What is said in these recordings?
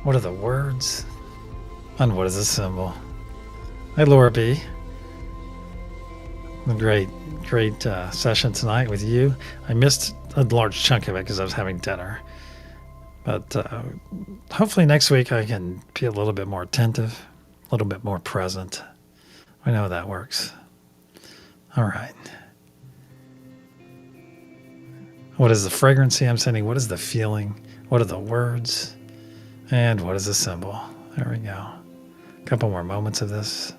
What are the words? And what is the symbol? Hey, Laura B. A great session tonight with you. I missed a large chunk of it because I was having dinner. But hopefully next week I can be a little bit more attentive, a little bit more present. I know that works. All right. What is the fragrancy I'm sending? What is the feeling? What are the words? And what is the symbol? There we go. A couple more moments of this.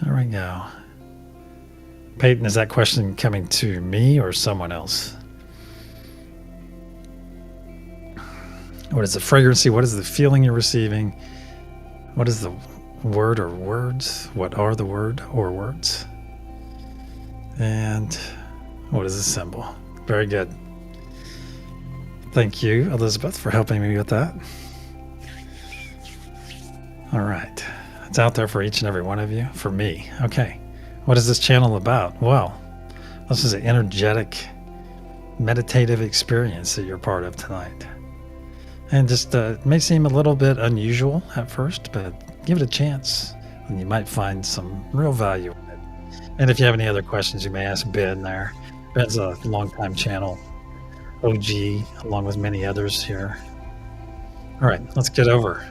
There we go. Peyton, is that question coming to me or someone else? What is the fragrancy? What is the feeling you're receiving? What is the word or words? What are the word or words? And what is the symbol? Very good. Thank you, Elizabeth, for helping me with that. All right. It's out there for each and every one of you. For me. Okay. What is this channel about? Well, this is an energetic, meditative experience that you're part of tonight. And just it may seem a little bit unusual at first, but give it a chance and you might find some real value in it. And if you have any other questions, you may ask Ben there. Ben's a longtime channel OG, along with many others here. All right, let's get over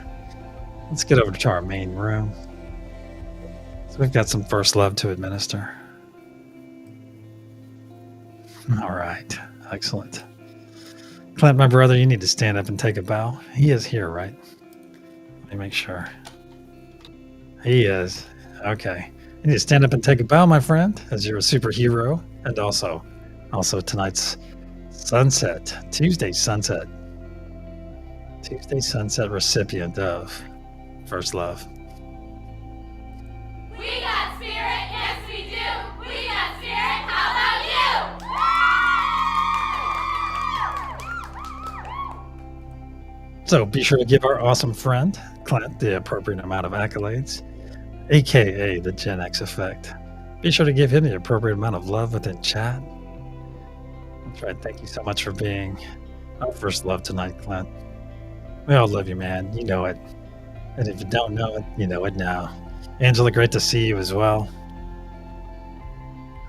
to our main room. So we've got some first love to administer. All right, excellent. Clint, my brother, you need to stand up and take a bow. He is here, right? Let me make sure. He is. Okay. You need to stand up and take a bow, my friend, as you're a superhero. And also tonight's SunSET, Tuesday SunSET recipient of First Love. We got spirit, yes we do. We got spirit, how about you? So be sure to give our awesome friend, Clint, the appropriate amount of accolades, aka the Gen X effect. Be sure to give him the appropriate amount of love within chat. That's right. Thank you so much for being our first love tonight, Clint. We all love you, man. You know it. And if you don't know it, you know it now. Angela, great to see you as well.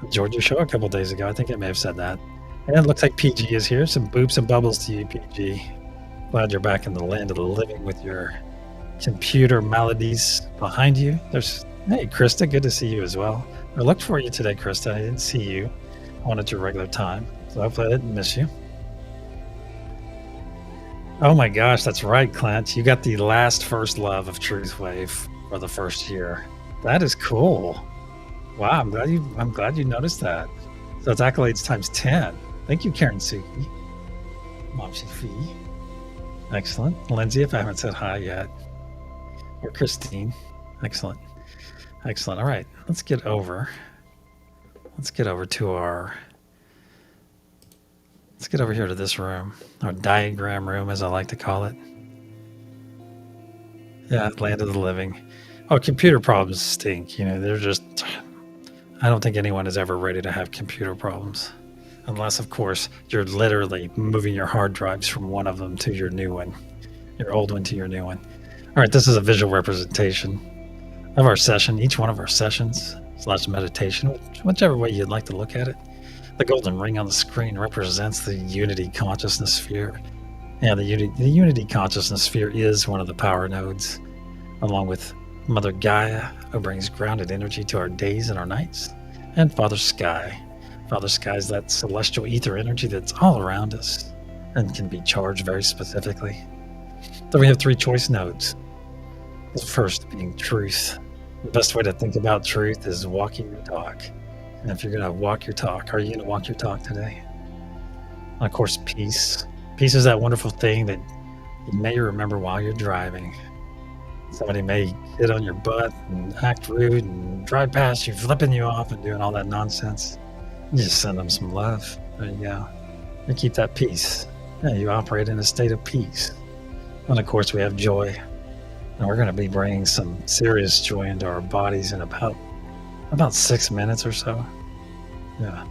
Enjoyed your show a couple days ago. I think I may have said that. And it looks like PG is here. Some boops and bubbles to you, PG. Glad you're back in the land of the living with your computer maladies behind you. Hey, Krista, good to see you as well. I looked for you today, Krista. I didn't see you on at your regular time. So hopefully I didn't miss you. Oh my gosh, that's right, Clint. You got the last first love of TruthWave for the first year. That is cool. Wow, I'm glad you noticed that. So it's accolades times 10. Thank you, Karen Suki. Momshi Fee. Excellent. Lindsay, if I haven't said hi yet. Or Christine. Excellent. Excellent. All right, let's get over here to this room, our diagram room, as I like to call it. Yeah, land of the living. Oh, computer problems stink. They're just, I don't think anyone is ever ready to have computer problems. Unless, of course, you're literally moving your hard drives from one of them to your new one, your old one to your new one. All right, this is a visual representation of our session, each one of our sessions / meditation, whichever way you'd like to look at it. The golden ring on the screen represents the unity consciousness sphere. And the unity consciousness sphere is one of the power nodes, along with Mother Gaia, who brings grounded energy to our days and our nights, and Father Sky. Father Sky is that celestial ether energy that's all around us and can be charged very specifically. Then we have 3 choice nodes. The first being truth. The best way to think about truth is walking your talk. And if you're going to walk your talk, are you going to walk your talk today? And of course, peace. Peace is that wonderful thing that you may remember while you're driving. Somebody may hit on your butt and act rude and drive past you, flipping you off and doing all that nonsense. You just send them some love. There you go. You keep that peace. Yeah, you operate in a state of peace. And of course, we have joy. And we're going to be bringing some serious joy into our bodies in about 6 minutes or so. Yeah.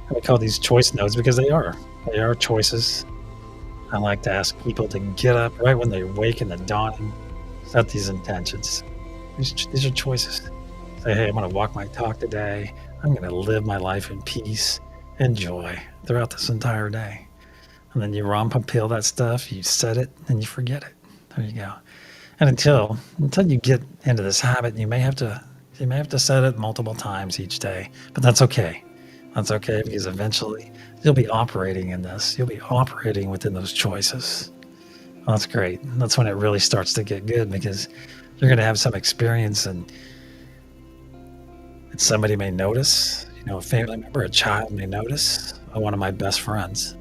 And we call these choice nodes because they are. They are choices. I like to ask people to get up right when they wake in the dawning, set these intentions. These are choices. Say, hey, I'm going to walk my talk today. I'm going to live my life in peace and joy throughout this entire day. And then you rom peel that stuff, you set it, and you forget it. There you go. And until you get into this habit, you may have to set it multiple times each day. But that's okay. That's okay, because eventually you'll be operating in this. You'll be operating within those choices. Well, that's great. That's when it really starts to get good, because you're going to have some experience, and somebody may notice. A family member, a child may notice. One of my best friends,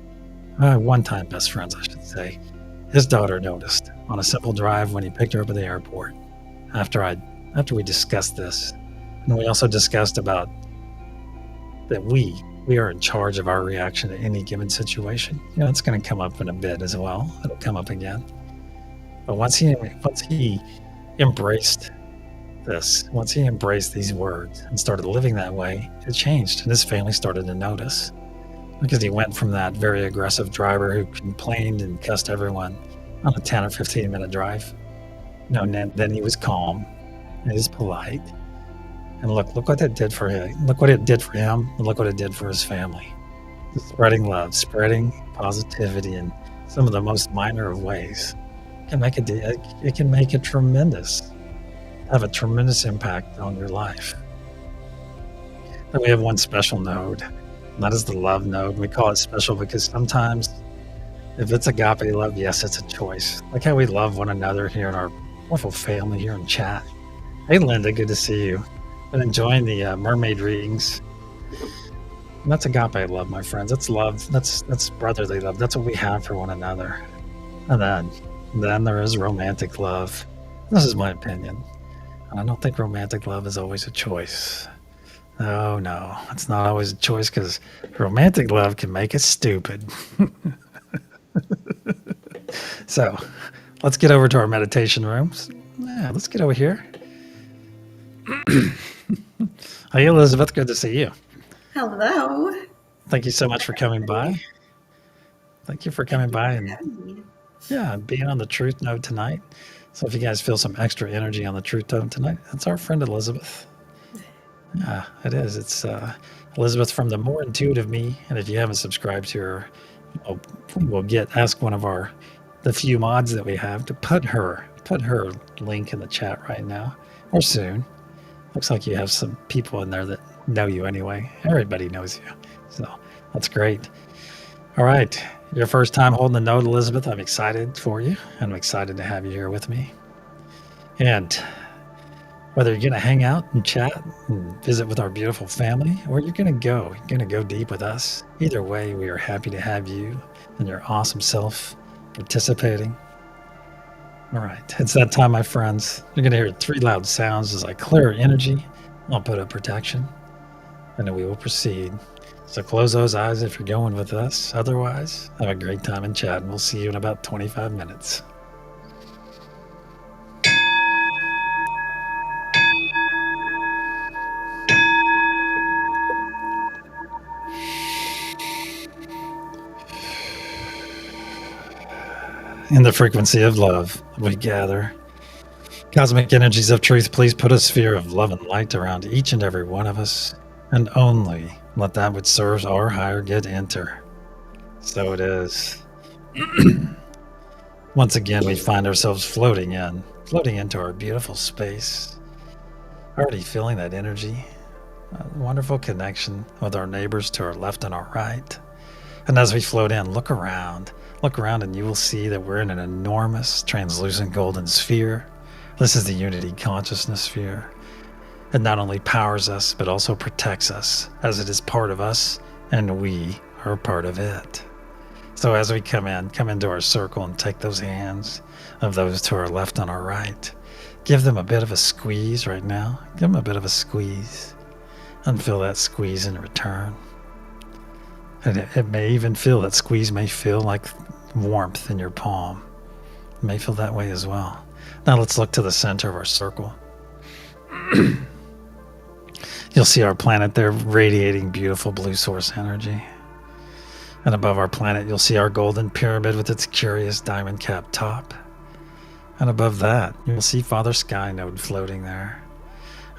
one-time best friends, I should say, his daughter noticed on a simple drive when he picked her up at the airport. After we discussed this, and we also discussed about that we are in charge of our reaction to any given situation. It's going to come up in a bit as well. It'll come up again. But once he embraced this, once he embraced these words and started living that way, it changed, and his family started to notice, because he went from that very aggressive driver who complained and cussed everyone on a 10 or 15 minute drive. Then he was calm, and he was polite. And look what that did for him. Look what it did for him, and look what it did for his family. Spreading love, spreading positivity in some of the most minor of ways. It can make have a tremendous impact on your life. Then we have one special node, and that is the love node. We call it special because sometimes, if it's agape love, yes, it's a choice. Like how we love one another here in our wonderful family here in chat. Hey, Linda, good to see you. Been enjoying the mermaid readings. And that's agape love, my friends. That's love. That's brotherly love. That's what we have for one another. And then there is romantic love. This is my opinion. And I don't think romantic love is always a choice. Oh, no, it's not always a choice, because romantic love can make us stupid. So let's get over to our meditation rooms. Yeah, let's get over here. Hey, Elizabeth, good to see you. Hello. Thank you so much for coming by. Thank you for coming by and being on the Truth Node tonight. So if you guys feel some extra energy on the Truth Node tonight, that's our friend Elizabeth. Yeah, it is. It's Elizabeth from the More Intuitive Me. And if you haven't subscribed to her, we'll ask one of the few mods that we have to put her link in the chat right now, or soon. Looks like you have some people in there that know you anyway. Everybody knows you. So that's great. All right. Your first time holding the node, Elizabeth. I'm excited for you. And I'm excited to have you here with me. And whether you're going to hang out and chat and visit with our beautiful family, or you're going to go deep with us. Either way, we are happy to have you and your awesome self participating. All right, it's that time, my friends. You're going to hear 3 loud sounds as I clear energy. I'll put up protection, and then we will proceed. So close those eyes if you're going with us. Otherwise, have a great time in chat, and we'll see you in about 25 minutes. In the frequency of love, we gather. Cosmic energies of truth, please put a sphere of love and light around each and every one of us, and only let that which serves our higher good enter. So it is. Once again, we find ourselves floating into our beautiful space. Already feeling that energy, a wonderful connection with our neighbors to our left and our right. And as we float in, look around and you will see that we're in an enormous translucent golden sphere. This is the unity consciousness sphere. It not only powers us, but also protects us, as it is part of us, and we are part of it. So as we come into our circle and take those hands of those to our left and our right, give them a bit of a squeeze right now. Give them a bit of a squeeze, and feel that squeeze in return. And it may even feel, that squeeze may feel like warmth in your palm. It may feel that way as well. Now let's look to the center of our circle. You'll see our planet there radiating beautiful blue source energy. And above our planet, you'll see our golden pyramid with its curious diamond cap top. And above that, you'll see Father Sky node floating there.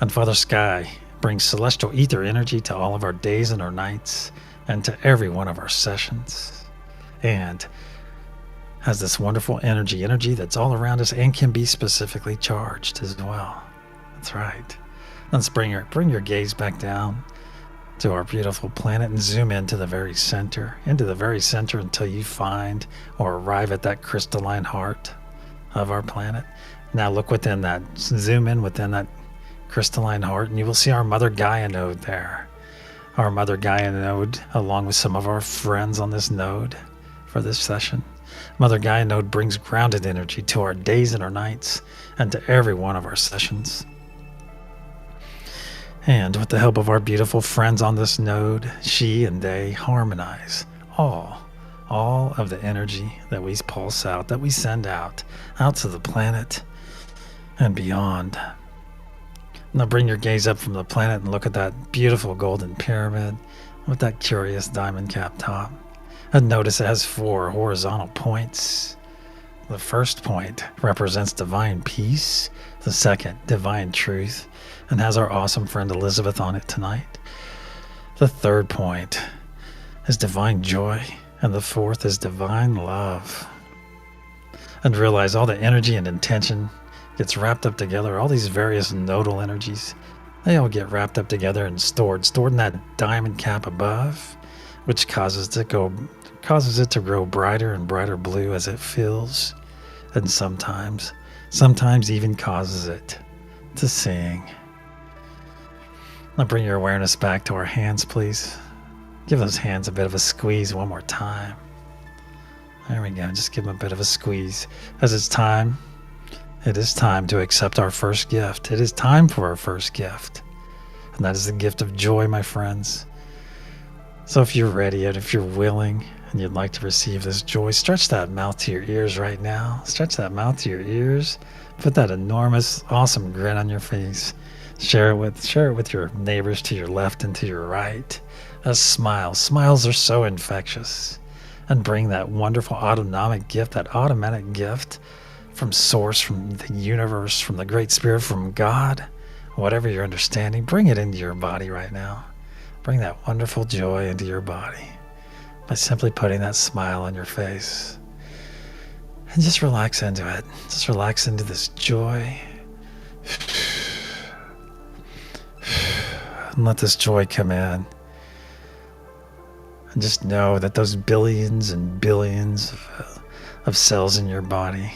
And Father Sky brings celestial ether energy to all of our days and our nights, and to every one of our sessions. And has this wonderful energy that's all around us and can be specifically charged as well. That's right. Let's bring your gaze back down to our beautiful planet and zoom into the very center, until you find or arrive at that crystalline heart of our planet. Now look within that, zoom in within that crystalline heart, and you will see our Mother Gaia node there. Our Mother Gaia node, along with some of our friends on this node for this session. Mother Gaia node brings grounded energy to our days and our nights, and to every one of our sessions. And with the help of our beautiful friends on this node, she and they harmonize all of the energy that we pulse out, that we send out to the planet and beyond. Now bring your gaze up from the planet and look at that beautiful golden pyramid with that curious diamond cap top. And notice it has 4 horizontal points. The first point represents divine peace, the second, divine truth, and has our awesome friend Elizabeth on it tonight. The third point is divine joy, and the fourth is divine love. And realize all the energy and intention gets wrapped up together, all these various nodal energies, they all get wrapped up together and stored in that diamond cap above, which causes it to grow brighter and brighter blue as it fills, and sometimes even causes it to sing. Now bring your awareness back to our hands, please. Give those hands a bit of a squeeze one more time. There we go, just give them a bit of a squeeze. As it is time to accept our first gift. It is time for our first gift. And that is the gift of joy, my friends. So if you're ready and if you're willing and you'd like to receive this joy, stretch that mouth to your ears right now. Stretch that mouth to your ears. Put that enormous, awesome grin on your face. Share it with your neighbors to your left and to your right. A smile. Smiles are so infectious. And bring that wonderful autonomic gift, that automatic gift from Source, from the universe, from the Great Spirit, from God, whatever your understanding, bring it into your body right now. Bring that wonderful joy into your body by simply putting that smile on your face. And just relax into it. Just relax into this joy. And let this joy come in. And just know that those billions and billions of cells in your body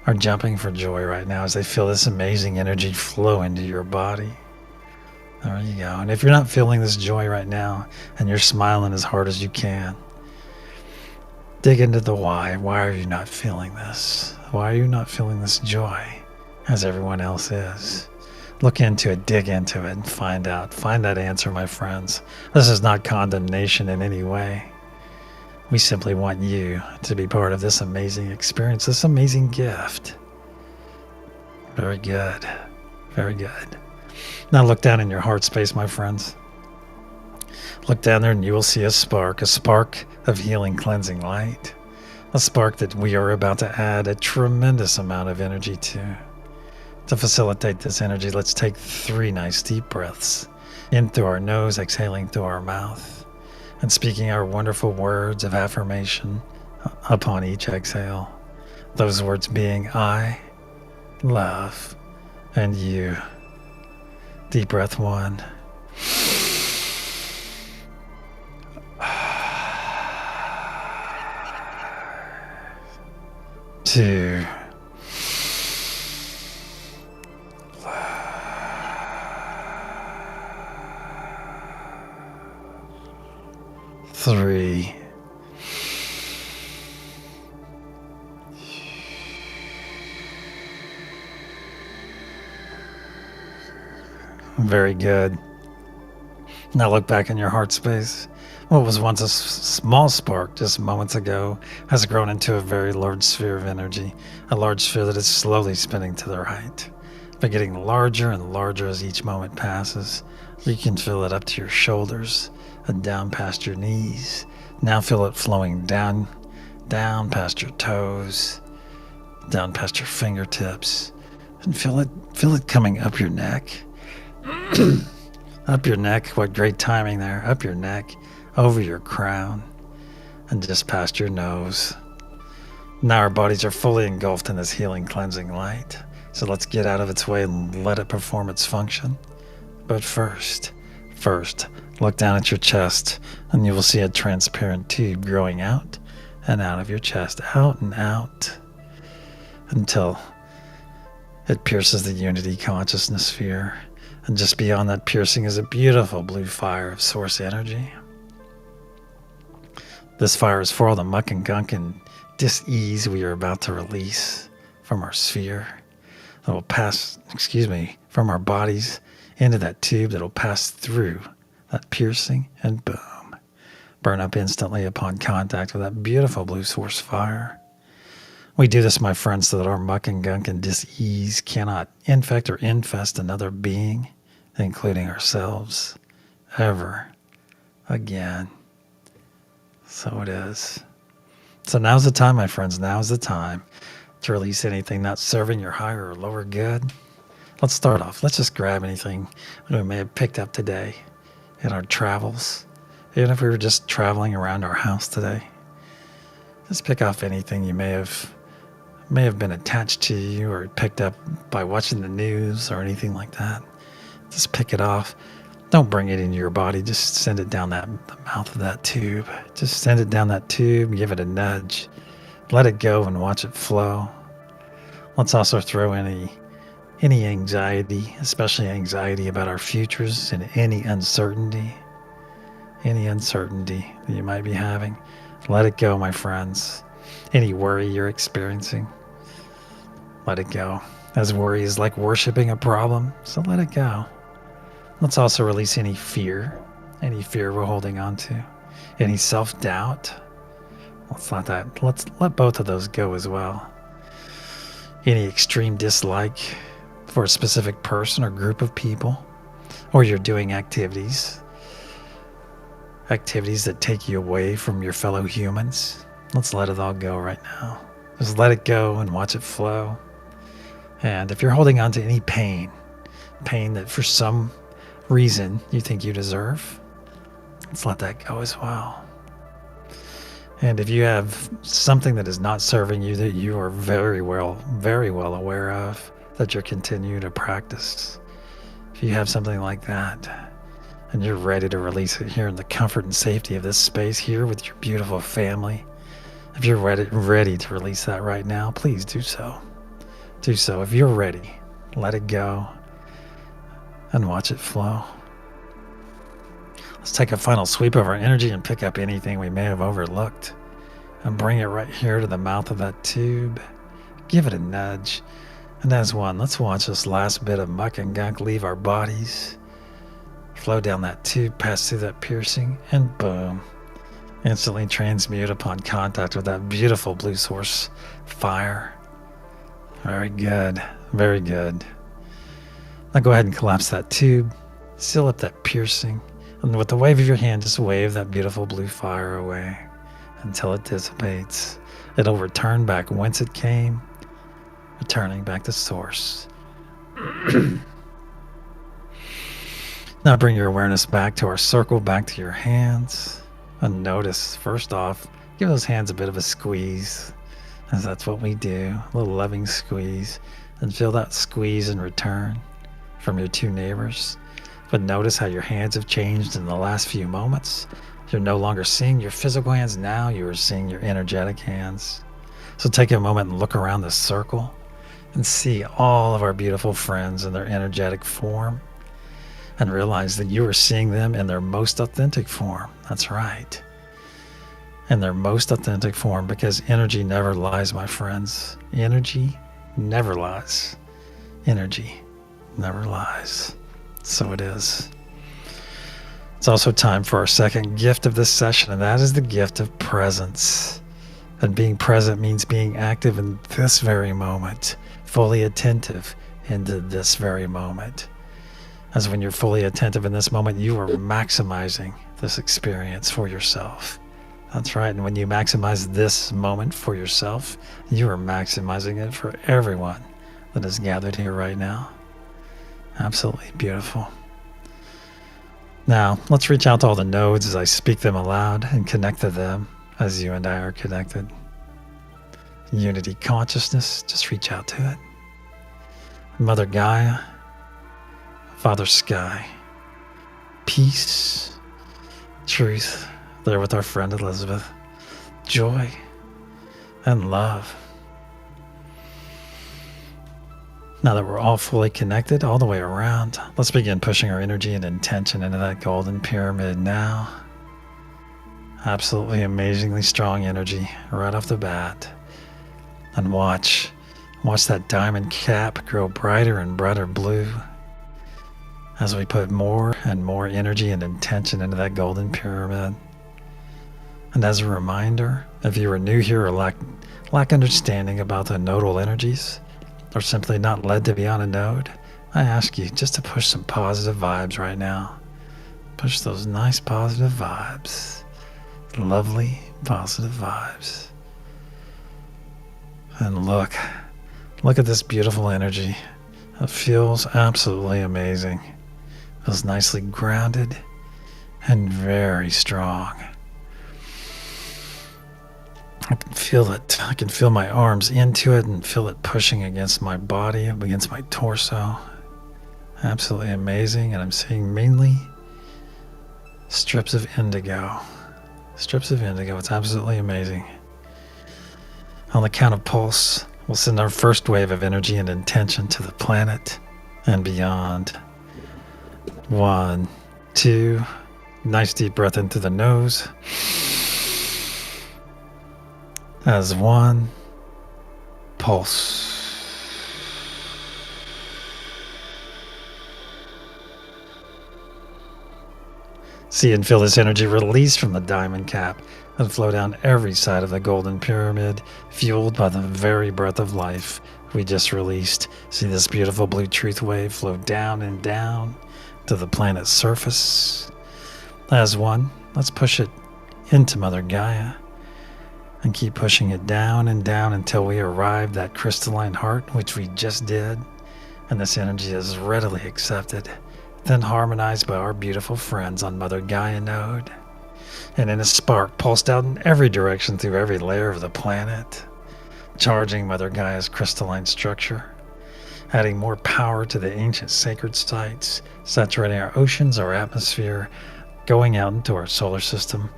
are jumping for joy right now as they feel this amazing energy flow into your body. There you go. And if you're not feeling this joy right now and you're smiling as hard as you can, dig into the why. Why are you not feeling this? Why are you not feeling this joy as everyone else is? Look into it, dig into it, and find out. Find that answer, my friends. This is not condemnation in any way. We simply want you to be part of this amazing experience, this amazing gift. Very good. Very good. Now look down in your heart space, my friends. Look down there and you will see a spark of healing, cleansing light. A spark that we are about to add a tremendous amount of energy to. To facilitate this energy, let's take 3 nice deep breaths. In through our nose, exhaling through our mouth, and speaking our wonderful words of affirmation upon each exhale. Those words being I love and you. Deep breath 1. 2. 3. Very good. Now look back in your heart space. What was once a small spark just moments ago has grown into a very large sphere of energy, a large sphere that is slowly spinning to the right, but getting larger and larger as each moment passes. You can feel it up to your shoulders and down past your knees. Now feel it flowing down past your toes, down past your fingertips, and feel it coming up your neck. Up your neck, what great timing there. Up your neck, over your crown, and just past your nose. Now our bodies are fully engulfed in this healing, cleansing light. So let's get out of its way and let it perform its function. But first, look down at your chest, and you will see a transparent tube growing out and out of your chest, out and out, until it pierces the unity consciousness sphere. And just beyond that piercing is a beautiful blue fire of source energy. This fire is for all the muck and gunk and dis-ease we are about to release from our sphere. That will pass, from our bodies into that tube that will pass through that piercing and boom, burn up instantly upon contact with that beautiful blue source fire. We do this, my friends, so that our muck and gunk and dis-ease cannot infect or infest another being, including ourselves, ever again. So it is. So now's the time, my friends, now's the time to release anything not serving your higher or lower good. Let's start off. Let's just grab anything we may have picked up today in our travels. Even if we were just traveling around our house today. Just pick off anything you may have been attached to you or picked up by watching the news or anything like that. Just pick it off. Don't bring it into your body. Just send it down the mouth of that tube. Just send it down that tube. Give it a nudge. Let it go and watch it flow. Let's also throw any anxiety, especially anxiety about our futures and any uncertainty that you might be having. Let it go, my friends. Any worry you're experiencing, let it go. As worry is like worshiping a problem, so let it go. Let's also release any fear we're holding on to, any self-doubt. Let's let both of those go as well. Any extreme dislike for a specific person or group of people, or you're doing activities that take you away from your fellow humans. Let's let it all go right now. Just let it go and watch it flow. And if you're holding on to any pain that for some reason you think you deserve, let's let that go as well. And if you have something that is not serving you that you are very well aware of, that you're continuing to practice, if you have something like that and you're ready to release it here in the comfort and safety of this space here with your beautiful family, if you're ready to release that right now, please do so. Do so. If you're ready, let it go and watch it flow. Let's take a final sweep of our energy and pick up anything we may have overlooked and bring it right here to the mouth of that tube. Give it a nudge. And as one, let's watch this last bit of muck and gunk leave our bodies, flow down that tube, pass through that piercing, and boom, instantly transmute upon contact with that beautiful blue source fire. Very good. Very good. Now go ahead and collapse that tube, seal up that piercing, and with the wave of your hand, just wave that beautiful blue fire away until it dissipates. It'll return back whence it came, returning back to source. Now bring your awareness back to our circle, back to your hands, and notice, first off, give those hands a bit of a squeeze, as that's what we do, a little loving squeeze, and feel that squeeze in return from your two neighbors. But notice how your hands have changed in the last few moments. You're no longer seeing your physical hands, now you are seeing your energetic hands. So take a moment and look around this circle and see all of our beautiful friends in their energetic form, and realize that you are seeing them in their most authentic form. That's right. In their most authentic form, because energy never lies, my friends. Energy never lies. Energy never lies. So it is. It's also time for our second gift of this session, and that is the gift of presence. And being present means being active in this very moment, fully attentive into this very moment. As when you're fully attentive in this moment, you are maximizing this experience for yourself. That's right. And when you maximize this moment for yourself, you are maximizing it for everyone that is gathered here right now. Absolutely beautiful. Now, let's reach out to all the nodes as I speak them aloud and connect to them as you and I are connected. Unity consciousness, just reach out to it. Mother Gaia, Father Sky, peace, truth, there with our friend Elizabeth, joy, and love. Now that we're all fully connected all the way around, let's begin pushing our energy and intention into that golden pyramid now. Absolutely amazingly strong energy right off the bat. And watch that diamond cap grow brighter and brighter blue as we put more and more energy and intention into that golden pyramid. And as a reminder, if you are new here or lack understanding about the nodal energies, or simply not led to be on a node, I ask you just to push some positive vibes right now. Push those nice positive vibes. Lovely positive vibes. And look at this beautiful energy. It feels absolutely amazing. It feels nicely grounded and very strong. I can feel it. I can feel my arms into it and feel it pushing against my body, against my torso. Absolutely amazing. And I'm seeing mainly strips of indigo. Strips of indigo. It's absolutely amazing. On the count of pulse, we'll send our first wave of energy and intention to the planet and beyond. 1, 2. Nice deep breath into the nose. As 1, pulse. See and feel this energy release from the diamond cap and flow down every side of the golden pyramid, fueled by the very breath of life we just released. See this beautiful blue truth wave flow down and down to the planet's surface. As 1, let's push it into Mother Gaia. And keep pushing it down and down until we arrive at that crystalline heart, which we just did. And this energy is readily accepted, then harmonized by our beautiful friends on Mother Gaia node. And in a spark pulsed out in every direction through every layer of the planet, charging Mother Gaia's crystalline structure, adding more power to the ancient sacred sites, saturating our oceans, our atmosphere, going out into our solar system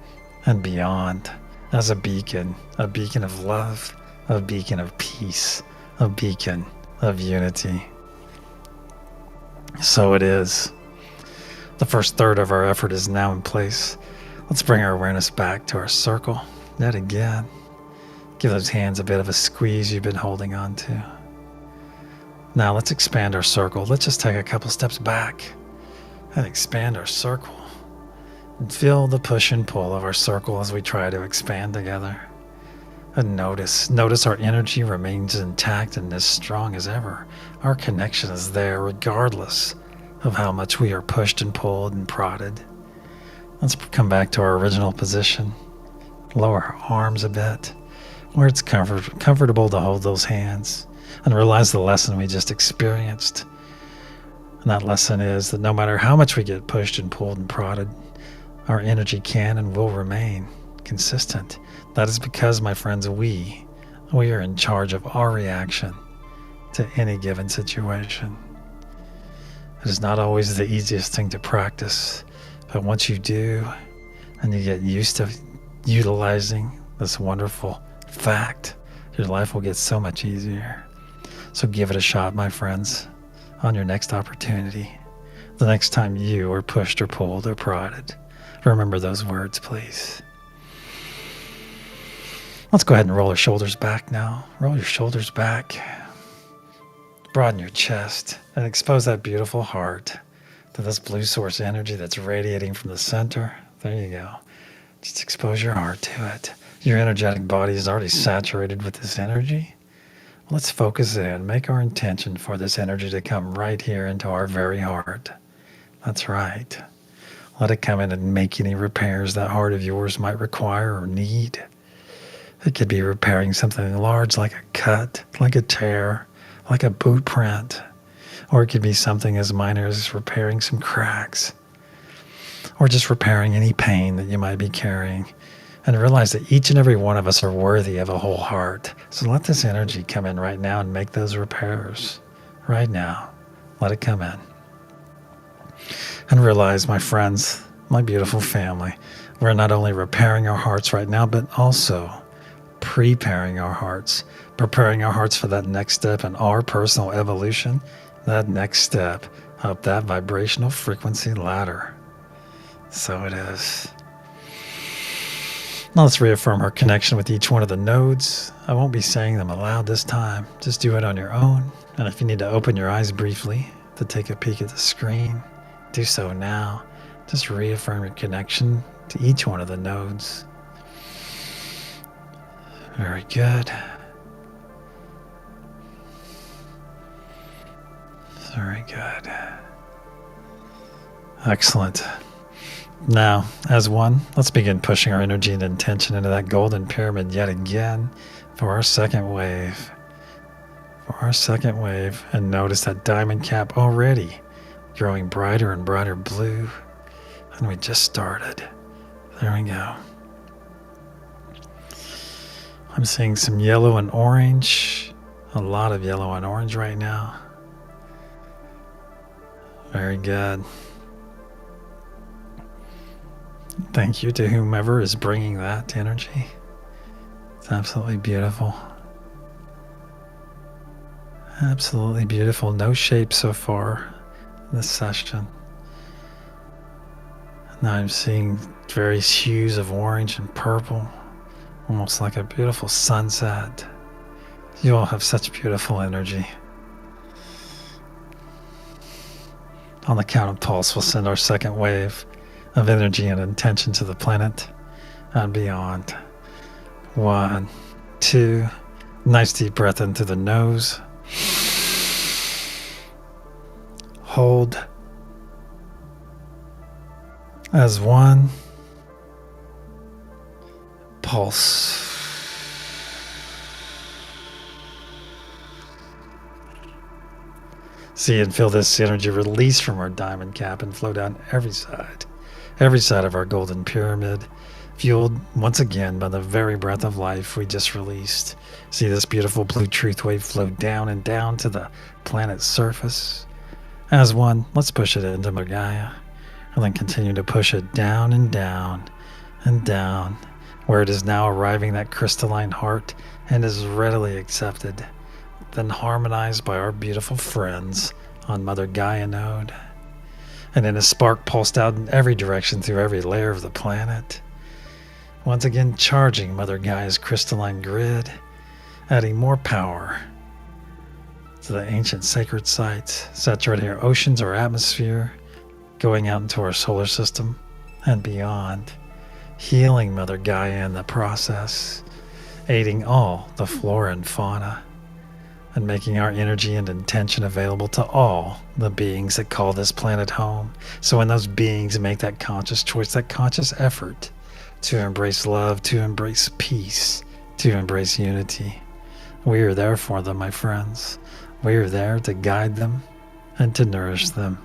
and beyond. As a beacon of love, a beacon of peace, a beacon of unity. So it is. The first third of our effort is now in place. Let's bring our awareness back to our circle. Yet again. Give those hands a bit of a squeeze you've been holding on to. Now let's expand our circle. Let's just take a couple steps back and expand our circle. And feel the push and pull of our circle as we try to expand together. And notice our energy remains intact and as strong as ever. Our connection is there regardless of how much we are pushed and pulled and prodded. Let's come back to our original position. Lower our arms a bit, where it's comfortable to hold those hands, and realize the lesson we just experienced. And that lesson is that no matter how much we get pushed and pulled and prodded, our energy can and will remain consistent. That is because, my friends, we are in charge of our reaction to any given situation. It is not always the easiest thing to practice, but once you do, and you get used to utilizing this wonderful fact, your life will get so much easier. So give it a shot, my friends, on your next opportunity. The next time you are pushed or pulled or prodded. Remember those words, please. Let's go ahead and roll our shoulders back now. Roll your shoulders back. Broaden your chest and expose that beautiful heart to this blue source energy that's radiating from the center. There you go. Just expose your heart to it. Your energetic body is already saturated with this energy. Let's focus in. Make our intention for this energy to come right here into our very heart. That's right. Let it come in and make any repairs that heart of yours might require or need. It could be repairing something large like a cut, like a tear, like a boot print. Or it could be something as minor as repairing some cracks. Or just repairing any pain that you might be carrying. And realize that each and every one of us are worthy of a whole heart. So let this energy come in right now and make those repairs. Right now. Let it come in. And realize, my friends, my beautiful family, we're not only repairing our hearts right now, but also preparing our hearts, preparing our hearts for that next step in our personal evolution, that next step up that vibrational frequency ladder. So it is. Now let's reaffirm our connection with each one of the nodes. I won't be saying them aloud this time. Just do it on your own. And if you need to open your eyes briefly to take a peek at the screen, do so now. Just reaffirm your connection to each one of the nodes. Very good. Very good. Excellent. Now, as one, let's begin pushing our energy and intention into that golden pyramid yet again for our second wave. And notice that diamond cap already growing brighter and brighter blue. And we just started. There we go. I'm seeing some yellow and orange. A lot of yellow and orange right now. Very good. Thank you to whomever is bringing that energy. It's absolutely beautiful. Absolutely beautiful. No shape so far in this session. Now I'm seeing various hues of orange and purple, almost like a beautiful sunset. You all have such beautiful energy. On the count of pulse, we'll send our second wave of energy and intention to the planet and beyond. 1, 2, nice deep breath in through the nose. Hold. As 1. Pulse. See and feel this energy release from our diamond cap and flow down every side of our golden pyramid, fueled once again by the very breath of life we just released. See this beautiful blue truth wave flow down and down to the planet's surface. As 1, let's push it into Mother Gaia, and then continue to push it down and down and down, where it is now arriving that crystalline heart and is readily accepted, then harmonized by our beautiful friends on Mother Gaia node. And then a spark pulsed out in every direction through every layer of the planet, once again charging Mother Gaia's crystalline grid, adding more power to the ancient sacred sites, saturating our oceans, our atmosphere, going out into our solar system and beyond, healing Mother Gaia in the process, aiding all the flora and fauna, and making our energy and intention available to all the beings that call this planet home. So when those beings make that conscious choice, that conscious effort to embrace love, to embrace peace, to embrace unity, we are there for them, my friends. We are there to guide them and to nourish them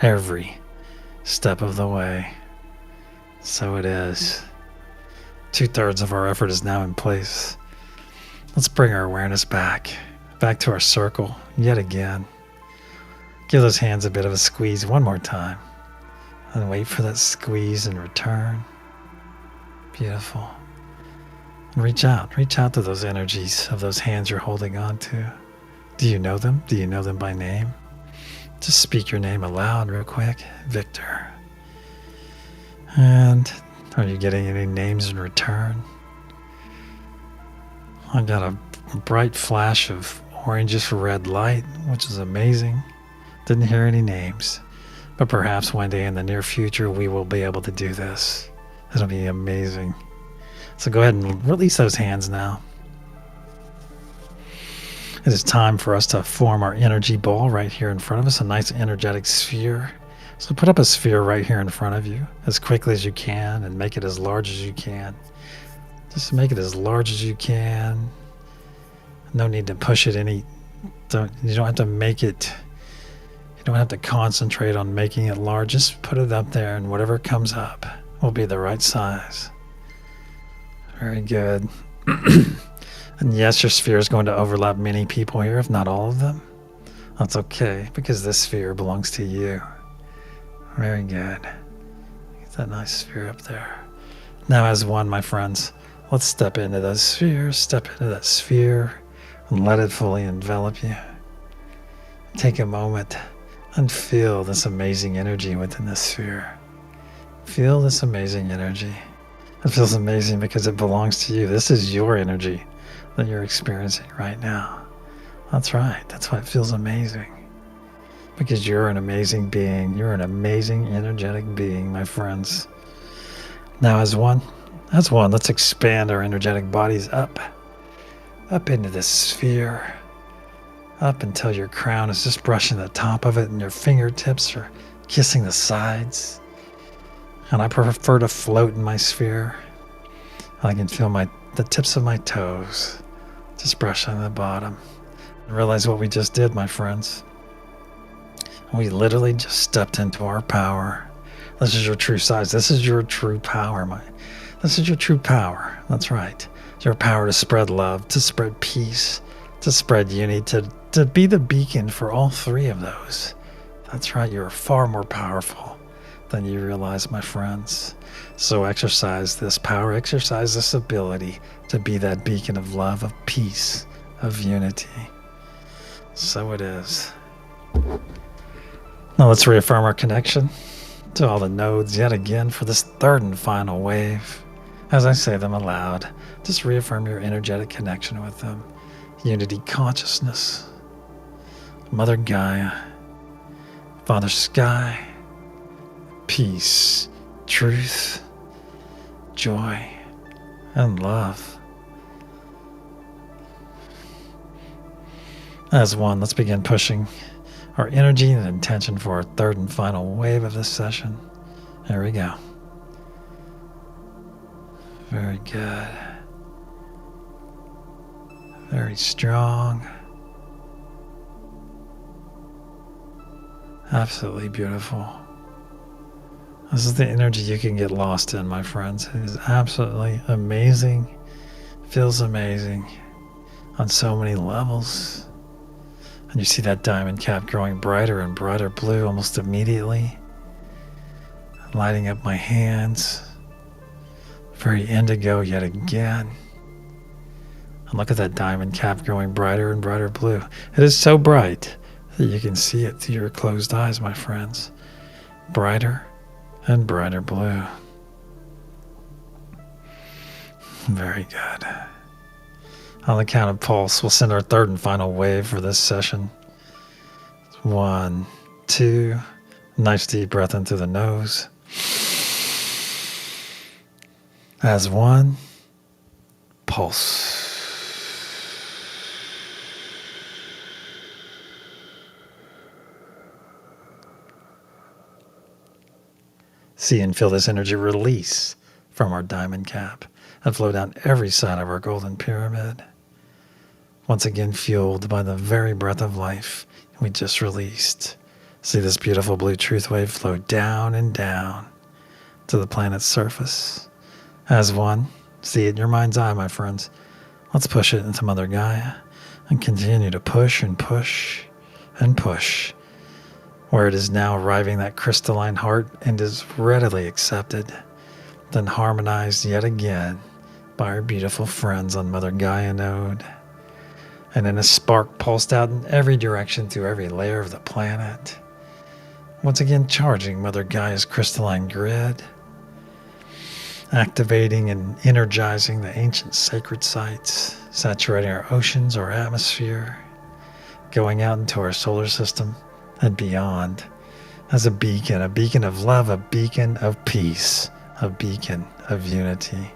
every step of the way. So it is. 2/3 of our effort is now in place. Let's bring our awareness back to our circle yet again. Give those hands a bit of a squeeze one more time and wait for that squeeze in return. Beautiful. And reach out to those energies of those hands you're holding on to. Do you know them? Do you know them by name? Just speak your name aloud real quick. Victor. And are you getting any names in return? I got a bright flash of orangish red light, which is amazing. Didn't hear any names, but perhaps one day in the near future we will be able to do this. It'll be amazing. So go ahead and release those hands now. It is time for us to form our energy ball right here in front of us, a nice energetic sphere. So put up a sphere right here in front of you as quickly as you can and make it as large as you can. Just make it as large as you can. No need to push it any. You don't have to make it. You don't have to concentrate on making it large. Just put it up there, and whatever comes up will be the right size. Very good. And yes, your sphere is going to overlap many people here, if not all of them. That's okay, because this sphere belongs to you. Very good. Get that nice sphere up there. Now as one, my friends, let's step into that sphere, and let it fully envelop you. Take a moment and feel this amazing energy within this sphere. Feel this amazing energy. It feels amazing because it belongs to you. This is your energy that you're experiencing right now. That's right. That's why it feels amazing. Because you're an amazing being. You're an amazing energetic being, my friends. Now as one, let's expand our energetic bodies up into this sphere, up until your crown is just brushing the top of it and your fingertips are kissing the sides. And I prefer to float in my sphere. I can feel the tips of my toes just brushing the bottom. And realize what we just did, my friends. We literally just stepped into our power. This is your true size. This is your true power. This is your true power. That's right. Your power to spread love, to spread peace, to spread unity, to be the beacon for all three of those. That's right. You're far more powerful than you realize, my friends. So exercise this power, exercise this ability to be that beacon of love, of peace, of unity. So it is. Now let's reaffirm our connection to all the nodes yet again for this third and final wave. As I say them aloud, just reaffirm your energetic connection with them. Unity consciousness, Mother Gaia, Father Sky, peace, truth, joy, and love. As one, let's begin pushing our energy and intention for our third and final wave of this session. There we go. Very good. Very strong. Absolutely beautiful. This is the energy you can get lost in, my friends. It is absolutely amazing. Feels amazing on so many levels. And you see that diamond cap growing brighter and brighter blue almost immediately. Lighting up my hands. Very indigo yet again. And look at that diamond cap growing brighter and brighter blue. It is so bright that you can see it through your closed eyes, my friends. Brighter and brighter blue. Very good. On the count of pulse, we'll send our third and final wave for this session. 1, 2, nice deep breath in through the nose. As one, pulse. See and feel this energy release from our diamond cap and flow down every side of our golden pyramid. Once again fueled by the very breath of life we just released. See this beautiful blue truth wave flow down and down to the planet's surface. As one, see it in your mind's eye, my friends. Let's push it into Mother Gaia and continue to push and push and push, where it is now arriving that crystalline heart and is readily accepted, then harmonized yet again by our beautiful friends on Mother Gaia node. And then a spark pulsed out in every direction through every layer of the planet. Once again charging Mother Gaia's crystalline grid, activating and energizing the ancient sacred sites, saturating our oceans, our atmosphere, going out into our solar system and beyond as a beacon of love, a beacon of peace, a beacon of unity,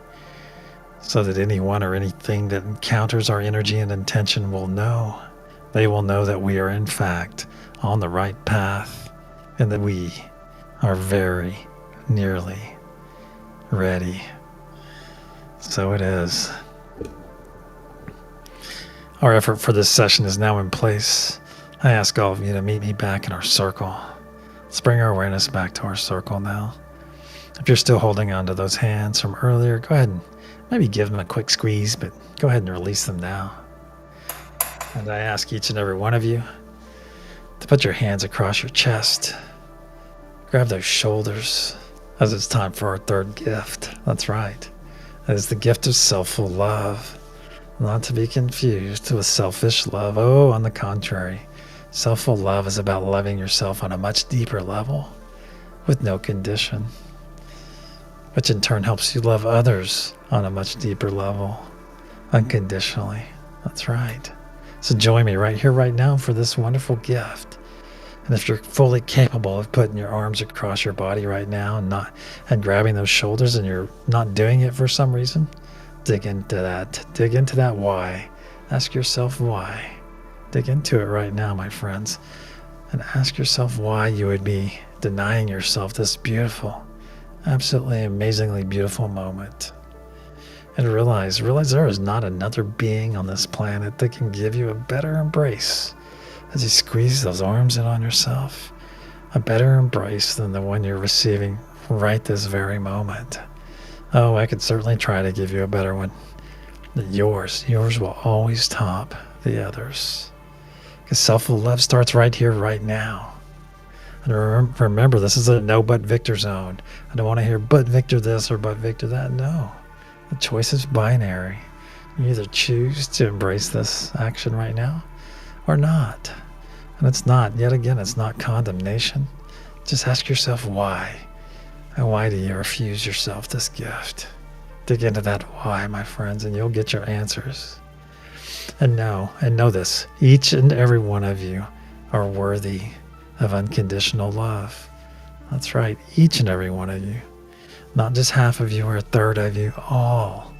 so that anyone or anything that encounters our energy and intention will know. They will know that we are in fact on the right path and that we are very nearly ready. So it is. Our effort for this session is now in place. I ask all of you to meet me back in our circle. Let's bring our awareness back to our circle now. If you're still holding on to those hands from earlier, go ahead and maybe give them a quick squeeze, but go ahead and release them now. And I ask each and every one of you to put your hands across your chest. Grab those shoulders as it's time for our third gift. That's right. That is the gift of self-full love. Not to be confused with selfish love. Oh, on the contrary. Self-full love is about loving yourself on a much deeper level with no condition, which in turn helps you love others on a much deeper level, unconditionally. That's right. So join me right here, right now for this wonderful gift. And if you're fully capable of putting your arms across your body right now and grabbing those shoulders, and you're not doing it for some reason, dig into that. Dig into that why. Ask yourself why. Dig into it right now, my friends. And ask yourself why you would be denying yourself this beautiful, absolutely amazingly beautiful moment. And realize there is not another being on this planet that can give you a better embrace as you squeeze those arms in on yourself. A better embrace than the one you're receiving right this very moment. Oh, I could certainly try to give you a better one. But yours will always top the others. Because self-full love starts right here, right now. And remember, this is a no but Victor zone. I don't want to hear but Victor this or but Victor that. No. The choice is binary. You either choose to embrace this action right now or not. And it's not, yet again, it's not condemnation. Just ask yourself why. And why do you refuse yourself this gift? Dig into that why, my friends, and you'll get your answers. And know this, each and every one of you are worthy of unconditional love. That's right, each and every one of you. Not just half of you or a third of you, all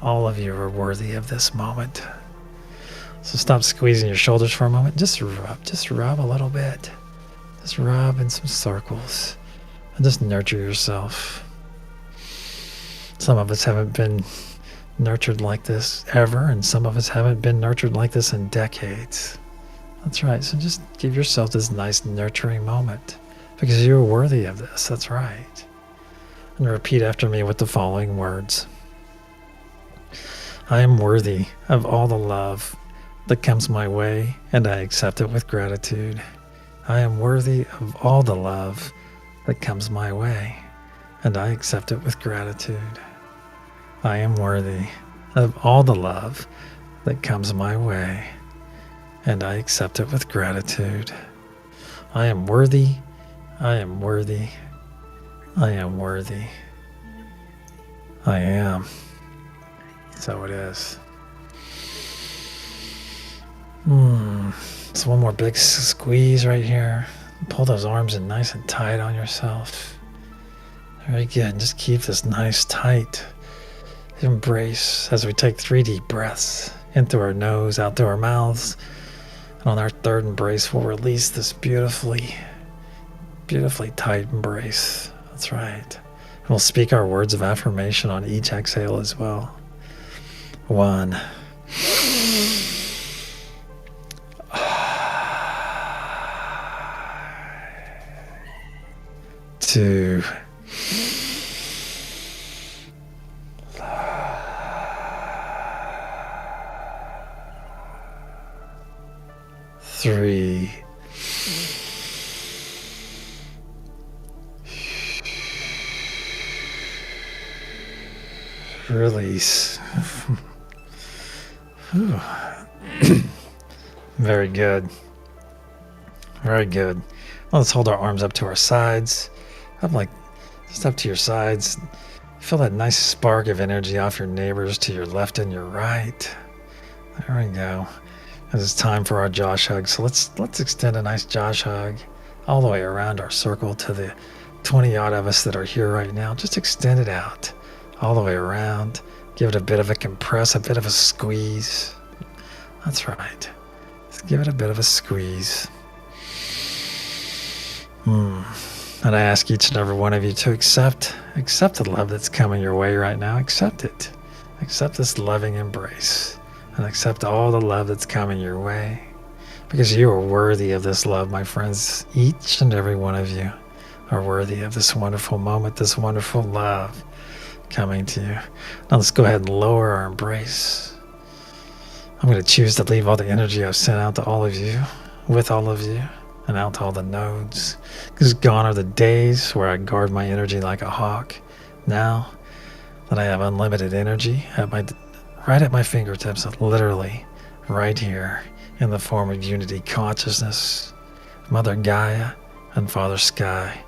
of you are worthy of this moment. So stop squeezing your shoulders for a moment. Just rub a little bit. Just rub in some circles and just nurture yourself. Some of us haven't been nurtured like this ever, and some of us haven't been nurtured like this in decades. That's right. So just give yourself this nice nurturing moment because you're worthy of this. That's right. And repeat after me with the following words. I am worthy of all the love that comes my way, and I accept it with gratitude. I am worthy of all the love that comes my way, and I accept it with gratitude. I am worthy of all the love that comes my way, and I accept it with gratitude. I am worthy. I am worthy. I am worthy. I am. So it is. So one more big squeeze right here. Pull those arms in nice and tight on yourself. Very good. And just keep this nice tight embrace as we take 3 deep breaths in through our nose, out through our mouths. And on our third embrace, we'll release this beautifully tight embrace. That's right. And we'll speak our words of affirmation on each exhale as well. 1. 2. Three. Release. Very good. Very good. Well, let's hold our arms up to our sides. Just up to your sides. Feel that nice spark of energy off your neighbors to your left and your right. There we go. It's time for our Josh hug. So let's extend a nice Josh hug all the way around our circle to the 20 odd of us that are here right now. Just extend it out all the way around. Give it a bit of a compress, a bit of a squeeze. That's right. Just give it a bit of a squeeze. And I ask each and every one of you to accept the love that's coming your way right now. Accept it. Accept this loving embrace. And accept all the love that's coming your way. Because you are worthy of this love, my friends. Each and every one of you are worthy of this wonderful moment, this wonderful love coming to you. Now let's go ahead and lower our embrace. I'm going to choose to leave all the energy I've sent out to all of you, with all of you, and out to all the nodes. Because gone are the days where I guard my energy like a hawk. Now that I have unlimited energy right at my fingertips, literally right here in the form of unity consciousness, Mother Gaia and Father Sky.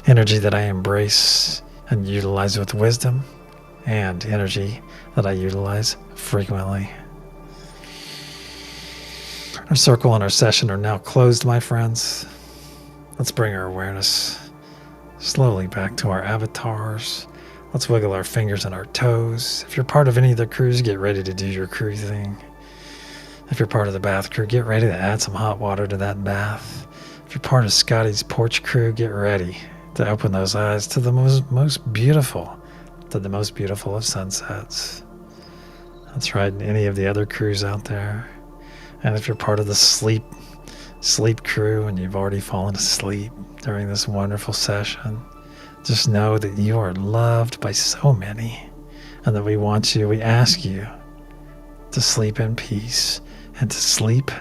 Energy that I embrace and utilize with wisdom, and energy that I utilize frequently. Our circle and our session are now closed, my friends. Let's bring our awareness slowly back to our avatars. Let's wiggle our fingers and our toes. If you're part of any of the crews, get ready to do your crew thing. If you're part of the bath crew, get ready to add some hot water to that bath. If you're part of Scotty's porch crew, get ready to open those eyes to the most beautiful of sunsets. That's right, and any of the other crews out there. And if you're part of the sleep crew and you've already fallen asleep during this wonderful session, just know that you are loved by so many, and that we ask you to sleep in peace and to sleep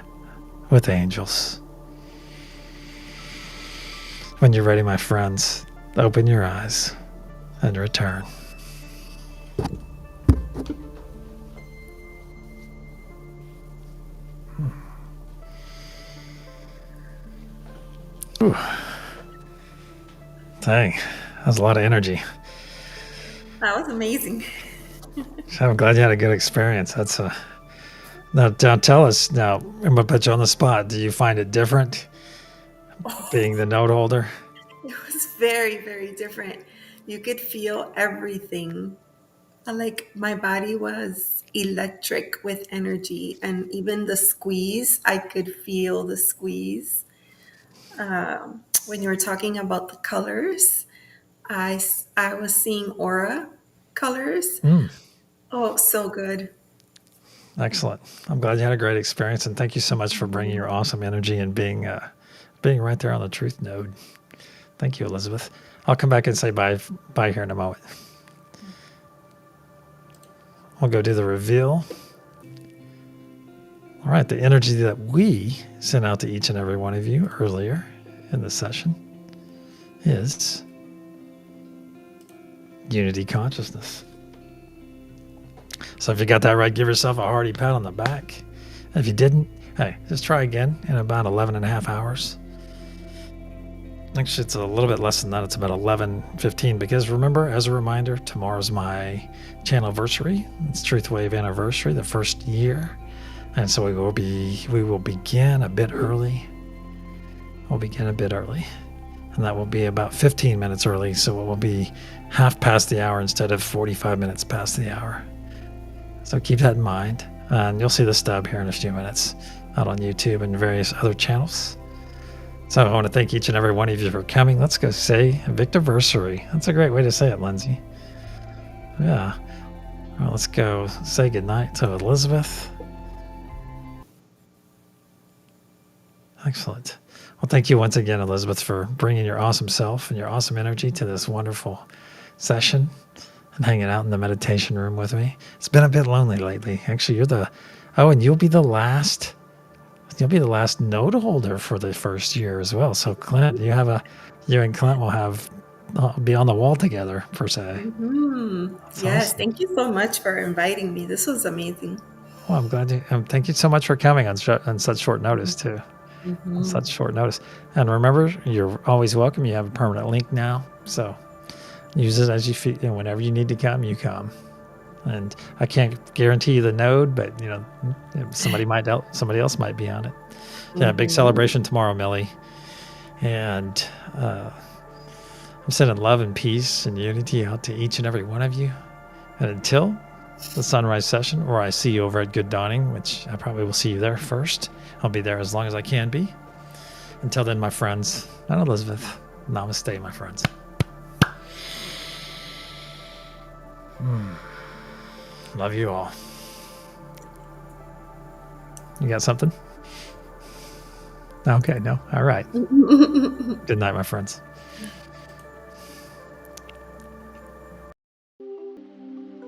with angels. When you're ready, my friends, open your eyes and return. Ooh. Dang, that was a lot of energy. That was amazing. I'm glad you had a good experience. Now tell us. Now I'm gonna put you on the spot. Do you find it different being the node holder? It was very, very different. You could feel everything. Like my body was electric with energy, and even the squeeze, I could feel the squeeze. When you were talking about the colors, I was seeing aura colors. Oh, so good. Excellent. I'm glad you had a great experience, and thank you so much for bringing your awesome energy and being right there on the truth node. Thank you, Elizabeth. I'll come back and say bye here in a moment. We'll go do the reveal. All right, the energy that we sent out to each and every one of you earlier in the session is unity consciousness. So if you got that right, give yourself a hearty pat on the back. And if you didn't, hey, just try again in about 11 and a half hours. Actually, it's a little bit less than that. It's about 11:15, because remember, as a reminder, tomorrow's my channel anniversary. It's TruthWave anniversary, the first year. And so we will begin a bit early. We'll begin a bit early. And that will be about 15 minutes early. So it will be half past the hour instead of 45 minutes past the hour. So keep that in mind. And you'll see the stub here in a few minutes out on YouTube and various other channels. So I want to thank each and every one of you for coming. Let's go say Victiversary. That's a great way to say it, Lindsay. Yeah. Well, let's go say goodnight to Elizabeth. Excellent. Well, thank you once again, Elizabeth, for bringing your awesome self and your awesome energy to this wonderful session and hanging out in the meditation room with me. It's been a bit lonely lately. Actually, and you'll be the last node holder for the first year as well. So Clint, you and Clint will be on the wall together, per se. Mm-hmm. Yes, awesome. Thank you so much for inviting me. This was amazing. Well, I'm glad thank you so much for coming on such short notice too. Mm-hmm. On such short notice. And remember, you're always welcome. You have a permanent link now, so use it as you feel. And whenever you need to come, you come. And I can't guarantee you the node, but somebody else might be on it. Yeah, big celebration tomorrow, Millie. And I'm sending love and peace and unity out to each and every one of you. And until the sunrise session, where I see you over at Good Dawning, which I probably will see you there first. I'll be there as long as I can be. Until then, my friends, and Elizabeth, Namaste, my friends. Love you all. You got something? Okay, no. All right. Good night, my friends.